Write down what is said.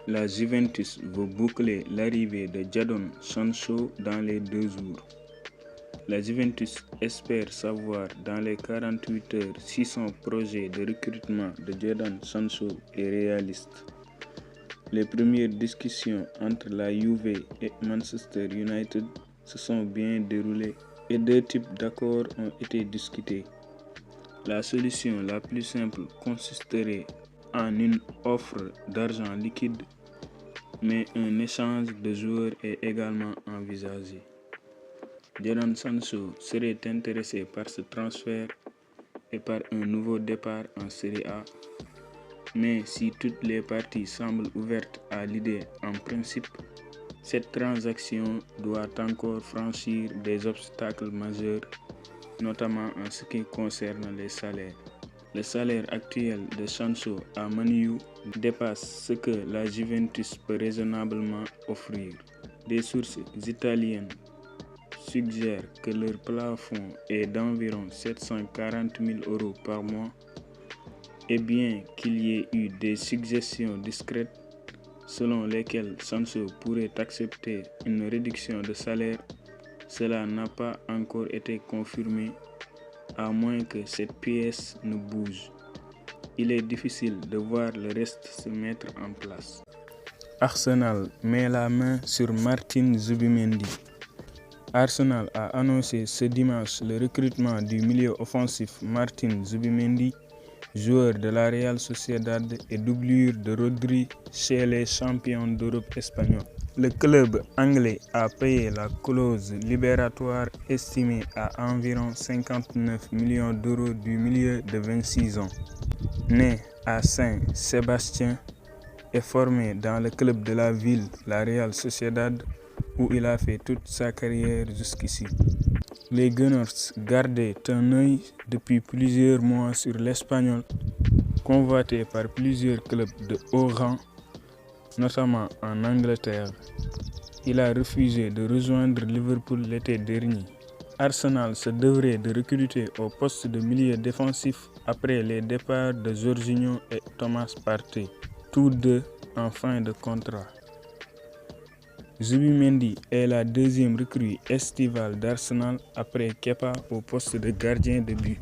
La Juventus veut boucler l'arrivée de Jadon Sancho dans les 2 jours. La Juventus espère savoir dans les 48 heures si son projet de recrutement de Jadon Sancho est réaliste. Les premières discussions entre la Juve et Manchester United se sont bien déroulées et 2 types d'accords ont été discutés. La solution la plus simple consisterait en une offre d'argent liquide, mais un échange de joueurs est également envisagé. Jadon Sancho serait intéressé par ce transfert et par un nouveau départ en Serie A, mais si toutes les parties semblent ouvertes à l'idée en principe, cette transaction doit encore franchir des obstacles majeurs, notamment en ce qui concerne les salaires. Le salaire actuel de Sancho à Man U dépasse ce que la Juventus peut raisonnablement offrir. Des sources italiennes suggèrent que leur plafond est d'environ 740 000 € par mois, et bien qu'il y ait eu des suggestions discrètes selon lesquelles Sancho pourrait accepter une réduction de salaire, cela n'a pas encore été confirmé, à moins que cette pièce ne bouge. Il est difficile de voir le reste se mettre en place. Arsenal met la main sur Martin Zubimendi. Arsenal a annoncé ce dimanche le recrutement du milieu offensif Martin Zubimendi, joueur de la Real Sociedad et doublure de Rodri chez les champions d'Europe espagnols. Le club anglais a payé la clause libératoire estimée à environ 59 millions € du milieu de 26 ans. Né à Saint-Sébastien et formé dans le club de la ville, la Real Sociedad, où il a fait toute sa carrière jusqu'ici. Les Gunners gardaient un œil depuis plusieurs mois sur l'Espagnol, convoité par plusieurs clubs de haut rang, notamment en Angleterre. Il a refusé de rejoindre Liverpool l'été dernier. Arsenal se devrait de recruter au poste de milieu défensif après les départs de Jorginho et Thomas Partey, tous deux en fin de contrat. Zubimendi est la deuxième recrue estivale d'Arsenal après Kepa au poste de gardien de but.